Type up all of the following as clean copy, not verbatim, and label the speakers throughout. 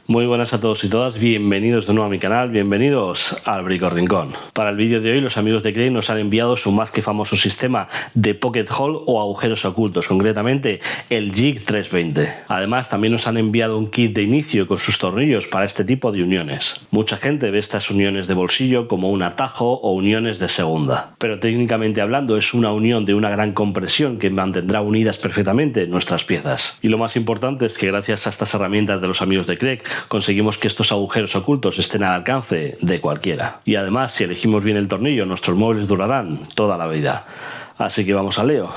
Speaker 1: Muy buenas a todos y todas, bienvenidos de nuevo a mi canal, bienvenidos al Brico Rincón. Para el vídeo de hoy los amigos de Kreg nos han enviado su más que famoso sistema de pocket hole o agujeros ocultos, concretamente el Jig 320. Además también nos han enviado un kit de inicio con sus tornillos para este tipo de uniones. Mucha gente ve estas uniones de bolsillo como un atajo o uniones de segunda, pero técnicamente hablando es una unión de una gran compresión que mantendrá unidas perfectamente nuestras piezas. Y lo más importante es que gracias a estas herramientas de los amigos de Kreg conseguimos que estos agujeros ocultos estén al alcance de cualquiera. Y además, si elegimos bien el tornillo, nuestros muebles durarán toda la vida. Así que vamos al lío.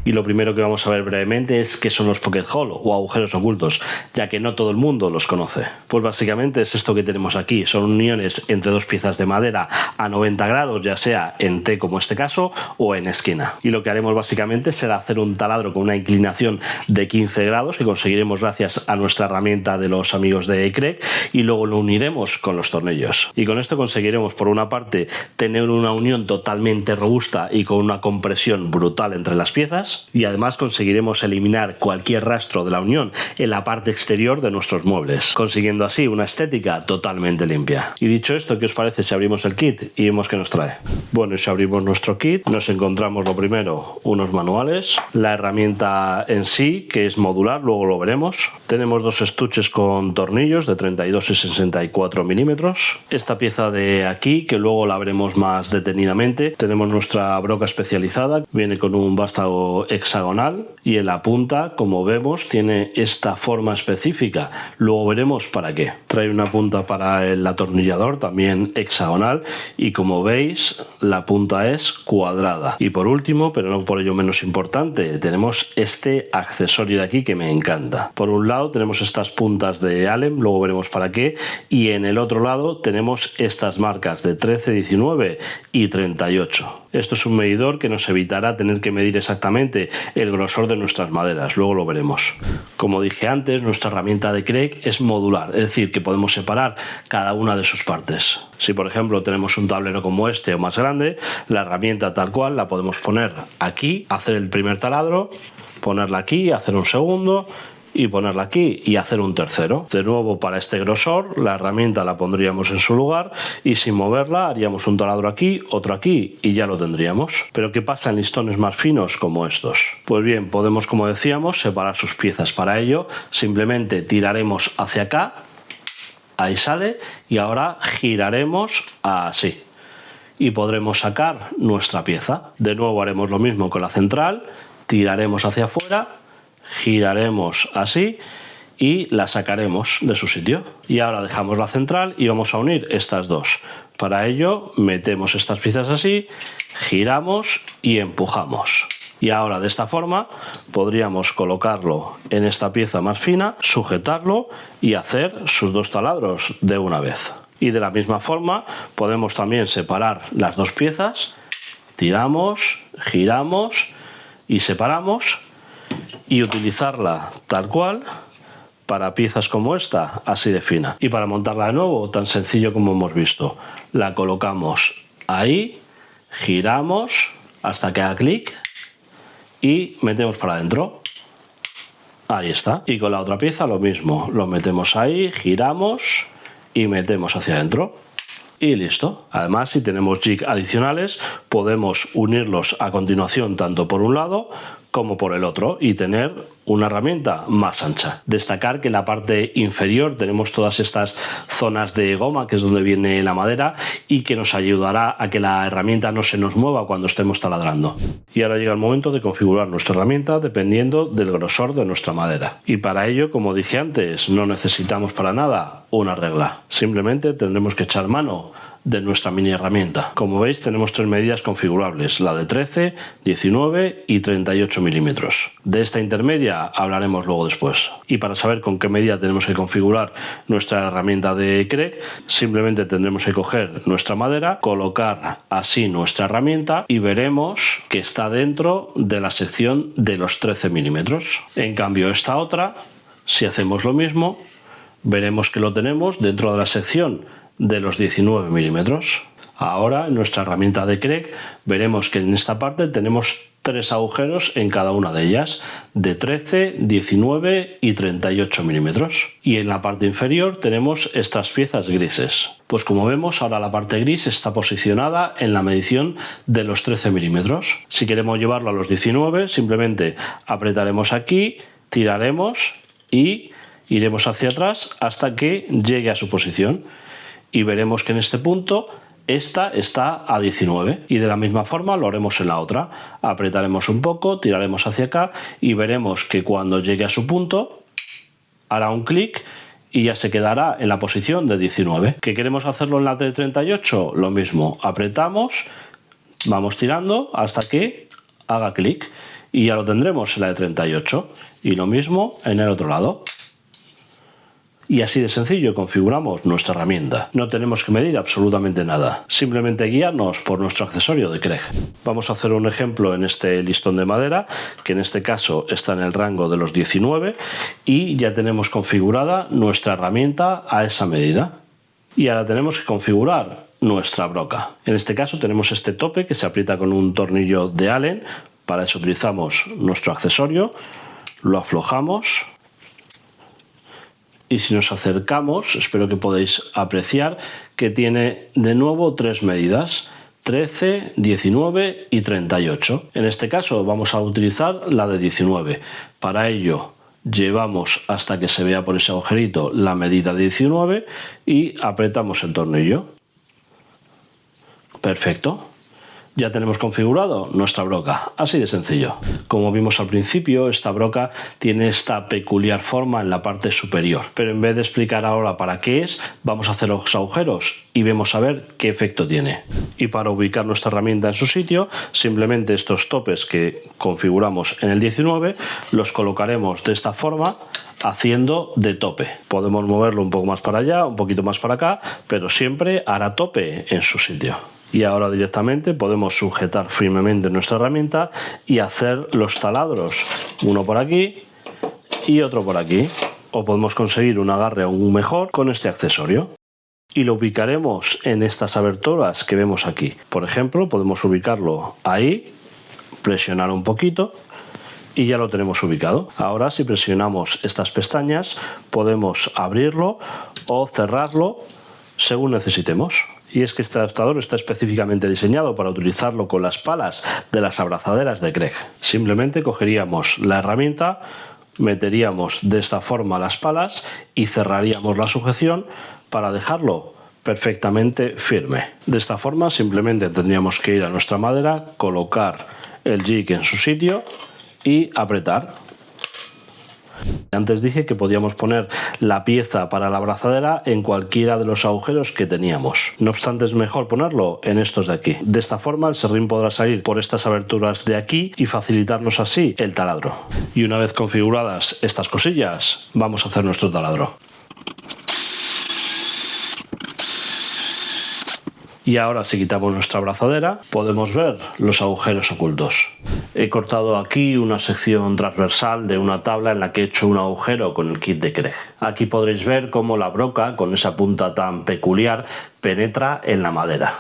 Speaker 1: Y lo primero que vamos a ver brevemente es qué son los pocket hole o agujeros ocultos, ya que no todo el mundo los conoce. Pues básicamente es esto que tenemos aquí, son uniones entre dos piezas de madera a 90 grados, ya sea en T como este caso o en esquina. Y lo que haremos básicamente será hacer un taladro con una inclinación de 15 grados que conseguiremos gracias a nuestra herramienta de los amigos de Kreg y luego lo uniremos con los tornillos. Y con esto conseguiremos por una parte tener una unión totalmente robusta y con una compresión brutal entre las piezas. Y además conseguiremos eliminar cualquier rastro de la unión en la parte exterior de nuestros muebles, consiguiendo así una estética totalmente limpia. Y dicho esto, ¿qué os parece si abrimos el kit y vemos qué nos trae? Bueno, si abrimos nuestro kit nos encontramos lo primero unos manuales, la herramienta en sí que es modular, luego lo veremos. Tenemos dos estuches con tornillos de 32 y 64 milímetros. Esta pieza de aquí que luego la veremos más detenidamente. Tenemos nuestra broca especializada, viene con un vástago hexagonal y en la punta, como vemos, tiene esta forma específica. Luego veremos para qué. Trae una punta para el atornillador también hexagonal y como veis la punta es cuadrada. Y por último, pero no por ello menos importante, tenemos este accesorio de aquí que me encanta. Por un lado tenemos estas puntas de Allen, luego veremos para qué, y en el otro lado tenemos estas marcas de 13, 19 y 38. Esto es un medidor que nos evitará tener que medir exactamente el grosor de nuestras maderas, luego lo veremos. Como dije antes, nuestra herramienta de Kreg es modular, es decir, que podemos separar cada una de sus partes. Si por ejemplo tenemos un tablero como este o más grande, la herramienta tal cual la podemos poner aquí, hacer el primer taladro, ponerla aquí, hacer un segundo y ponerla aquí y hacer un tercero. De nuevo, para este grosor la herramienta la pondríamos en su lugar y sin moverla haríamos un taladro aquí, otro aquí y ya lo tendríamos. Pero ¿qué pasa en listones más finos como estos? Pues bien, podemos, como decíamos, separar sus piezas. Para ello simplemente tiraremos hacia acá, ahí sale, y ahora giraremos así y podremos sacar nuestra pieza. De nuevo haremos lo mismo con la central, tiraremos hacia afuera, giraremos así y la sacaremos de su sitio. Y ahora dejamos la central y vamos a unir estas dos. Para ello metemos estas piezas así, giramos y empujamos. Y ahora de esta forma podríamos colocarlo en esta pieza más fina, sujetarlo y hacer sus dos taladros de una vez. Y de la misma forma podemos también separar las dos piezas, tiramos, giramos y separamos, y utilizarla tal cual para piezas como esta, así de fina. Y para montarla de nuevo, tan sencillo como hemos visto. La colocamos ahí, giramos hasta que haga clic y metemos para adentro. Ahí está. Y con la otra pieza lo mismo. Lo metemos ahí, giramos y metemos hacia adentro. Y listo. Además, si tenemos jig adicionales, podemos unirlos a continuación tanto por un lado como por el otro y tener una herramienta más ancha. Destacar que en la parte inferior tenemos todas estas zonas de goma, que es donde viene la madera y que nos ayudará a que la herramienta no se nos mueva cuando estemos taladrando. Y ahora llega el momento de configurar nuestra herramienta dependiendo del grosor de nuestra madera. Y para ello, como dije antes, no necesitamos para nada una regla. Simplemente tendremos que echar mano de nuestra mini herramienta. Como veis, tenemos tres medidas configurables, la de 13, 19 y 38 milímetros. De esta intermedia hablaremos luego después. Y para saber con qué medida tenemos que configurar nuestra herramienta de Kreg, simplemente tendremos que coger nuestra madera, colocar así nuestra herramienta y veremos que está dentro de la sección de los 13 milímetros. En cambio, esta otra, si hacemos lo mismo, veremos que lo tenemos dentro de la sección de los 19 milímetros. Ahora en nuestra herramienta de Kreg veremos que en esta parte tenemos 3 agujeros en cada una de ellas, de 13, 19 y 38 milímetros. Y en la parte inferior tenemos estas piezas grises. Pues como vemos, ahora la parte gris está posicionada en la medición de los 13 milímetros. Si queremos llevarlo a los 19, simplemente apretaremos aquí, tiraremos y iremos hacia atrás hasta que llegue a su posición. Y veremos que en este punto esta está a 19 y de la misma forma lo haremos en la otra. Apretaremos un poco, tiraremos hacia acá y veremos que cuando llegue a su punto hará un clic y ya se quedará en la posición de 19. ¿Que queremos hacerlo en la de 38? Lo mismo, apretamos, vamos tirando hasta que haga clic y ya lo tendremos en la de 38 y lo mismo en el otro lado. Y así de sencillo configuramos nuestra herramienta. No tenemos que medir absolutamente nada, simplemente guiarnos por nuestro accesorio de Kreg. Vamos a hacer un ejemplo en este listón de madera, que en este caso está en el rango de los 19 y ya tenemos configurada nuestra herramienta a esa medida. Y ahora tenemos que configurar nuestra broca. En este caso tenemos este tope que se aprieta con un tornillo de Allen. Para eso utilizamos nuestro accesorio, lo aflojamos. Y si nos acercamos, espero que podáis apreciar que tiene de nuevo 3 medidas, 13, 19 y 38. En este caso vamos a utilizar la de 19. Para ello llevamos hasta que se vea por ese agujerito la medida de 19 y apretamos el tornillo. Perfecto. Ya tenemos configurado nuestra broca, así de sencillo. Como vimos al principio, esta broca tiene esta peculiar forma en la parte superior, pero en vez de explicar ahora para qué es, vamos a hacer los agujeros y vemos a ver qué efecto tiene. Y para ubicar nuestra herramienta en su sitio, simplemente estos topes que configuramos en el 19 los colocaremos de esta forma, haciendo de tope. Podemos moverlo un poco más para allá, un poquito más para acá, pero siempre hará tope en su sitio. Y ahora directamente podemos sujetar firmemente nuestra herramienta y hacer los taladros, uno por aquí y otro por aquí. O podemos conseguir un agarre aún mejor con este accesorio. Y lo ubicaremos en estas aberturas que vemos aquí. Por ejemplo, podemos ubicarlo ahí, presionar un poquito y ya lo tenemos ubicado. Ahora, si presionamos estas pestañas, podemos abrirlo o cerrarlo según necesitemos. Y es que este adaptador está específicamente diseñado para utilizarlo con las palas de las abrazaderas de Kreg. Simplemente cogeríamos la herramienta, meteríamos de esta forma las palas y cerraríamos la sujeción para dejarlo perfectamente firme. De esta forma simplemente tendríamos que ir a nuestra madera, colocar el jig en su sitio y apretar. Antes dije que podíamos poner la pieza para la abrazadera en cualquiera de los agujeros que teníamos. No obstante, es mejor ponerlo en estos de aquí. De esta forma el serrín podrá salir por estas aberturas de aquí y facilitarnos así el taladro. Y una vez configuradas estas cosillas, vamos a hacer nuestro taladro. Y ahora, si quitamos nuestra abrazadera, podemos ver los agujeros ocultos. He cortado aquí una sección transversal de una tabla en la que he hecho un agujero con el kit de Kreg. Aquí podréis ver cómo la broca, con esa punta tan peculiar, penetra en la madera.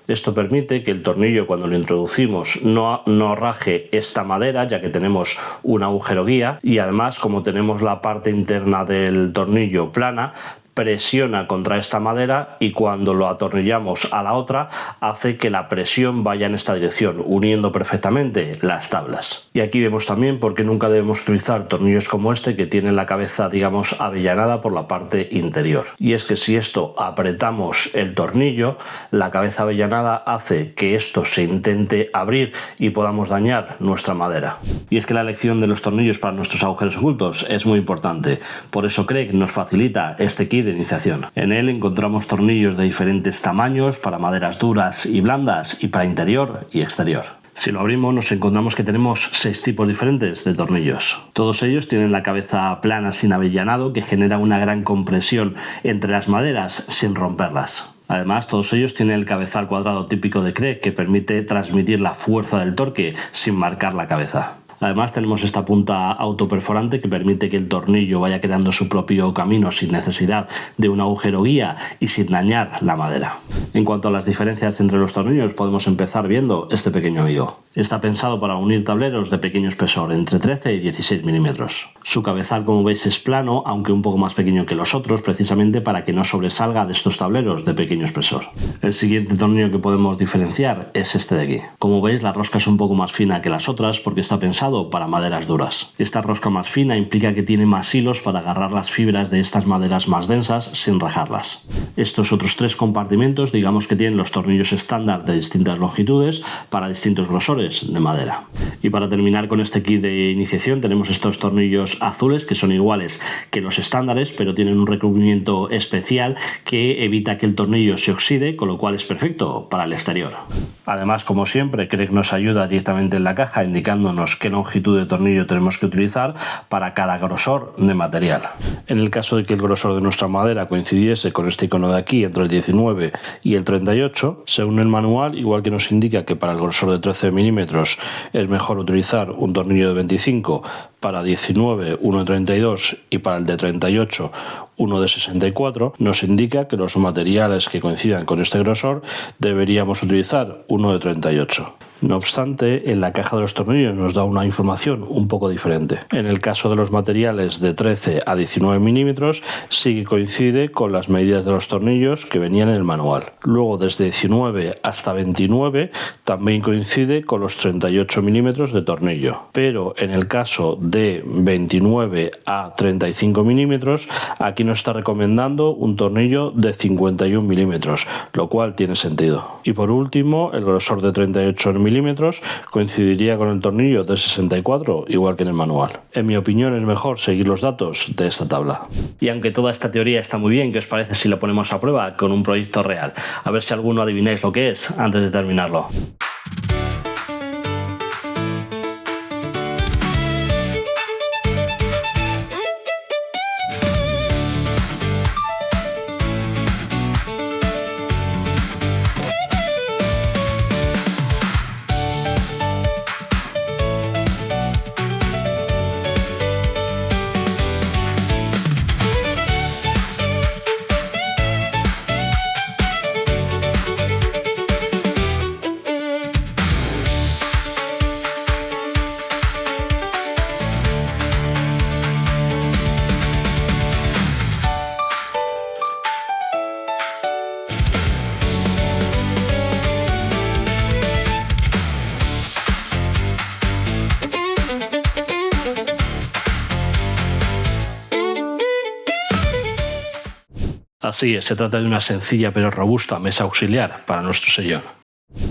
Speaker 1: Esto permite que el tornillo, cuando lo introducimos, no raje esta madera, ya que tenemos un agujero guía, y además, como tenemos la parte interna del tornillo plana, presiona contra esta madera y cuando lo atornillamos a la otra hace que la presión vaya en esta dirección, uniendo perfectamente las tablas. Y aquí vemos también por qué nunca debemos utilizar tornillos como este, que tienen la cabeza, digamos, avellanada por la parte interior. Y es que si esto apretamos el tornillo, la cabeza avellanada hace que esto se intente abrir y podamos dañar nuestra madera. Y es que la elección de los tornillos para nuestros agujeros ocultos es muy importante. Por eso Kreg nos facilita este kit de iniciación. En él encontramos tornillos de diferentes tamaños para maderas duras y blandas y para interior y exterior. Si lo abrimos nos encontramos que tenemos 6 tipos diferentes de tornillos. Todos ellos tienen la cabeza plana sin avellanado, que genera una gran compresión entre las maderas sin romperlas. Además, todos ellos tienen el cabezal cuadrado típico de Kreg, que permite transmitir la fuerza del torque sin marcar la cabeza. Además tenemos esta punta autoperforante que permite que el tornillo vaya creando su propio camino sin necesidad de un agujero guía y sin dañar la madera. En cuanto a las diferencias entre los tornillos, podemos empezar viendo este pequeño amigo. Está pensado para unir tableros de pequeño espesor, entre 13 y 16 milímetros. Su cabezal, como veis, es plano, aunque un poco más pequeño que los otros, precisamente para que no sobresalga de estos tableros de pequeño espesor. El siguiente tornillo que podemos diferenciar es este de aquí. Como veis, la rosca es un poco más fina que las otras porque está pensado para maderas duras. Esta rosca más fina implica que tiene más hilos para agarrar las fibras de estas maderas más densas sin rajarlas. Estos otros tres compartimentos, digamos que tienen los tornillos estándar de distintas longitudes para distintos grosores de madera. Y para terminar con este kit de iniciación tenemos estos tornillos azules que son iguales que los estándares, pero tienen un recubrimiento especial que evita que el tornillo se oxide, con lo cual es perfecto para el exterior. Además, como siempre, Kreg nos ayuda directamente en la caja indicándonos qué longitud de tornillo tenemos que utilizar para cada grosor de material. En el caso de que el grosor de nuestra madera coincidiese con este icono de aquí entre el 19 y el 38, según el manual, igual que nos indica que para el grosor de 13 milímetros es mejor utilizar un tornillo de 25, para 19 uno de 32 y para el de 38 uno de 64, nos indica que los materiales que coincidan con este grosor deberíamos utilizar uno de 38. No obstante, en la caja de los tornillos nos da una información un poco diferente. En el caso de los materiales de 13 a 19 milímetros, sí que coincide con las medidas de los tornillos que venían en el manual. Luego, desde 19 hasta 29, también coincide con los 38 milímetros de tornillo. Pero en el caso de 29 a 35 milímetros, aquí nos está recomendando un tornillo de 51 milímetros, lo cual tiene sentido. Y por último, el grosor de 38 milímetros coincidiría con el tornillo de 64, igual que en el manual. En mi opinión es mejor seguir los datos de esta tabla. Y aunque toda esta teoría está muy bien, ¿qué os parece si la ponemos a prueba con un proyecto real? A ver si alguno adivináis lo que es antes de terminarlo. Así es, se trata de una sencilla pero robusta mesa auxiliar para nuestro sillón.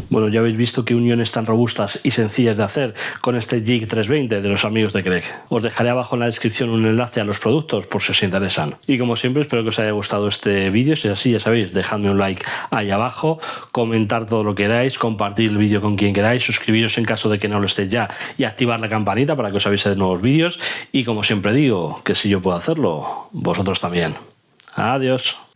Speaker 1: Bueno, ya habéis visto qué uniones tan robustas y sencillas de hacer con este Jig 320 de los amigos de Kreg. Os dejaré abajo en la descripción un enlace a los productos por si os interesan. Y como siempre, espero que os haya gustado este vídeo. Si es así, ya sabéis, dejadme un like ahí abajo, comentar todo lo que queráis, compartir el vídeo con quien queráis, suscribiros en caso de que no lo estéis ya y activar la campanita para que os avise de nuevos vídeos. Y como siempre digo, que si yo puedo hacerlo, vosotros también. Adiós.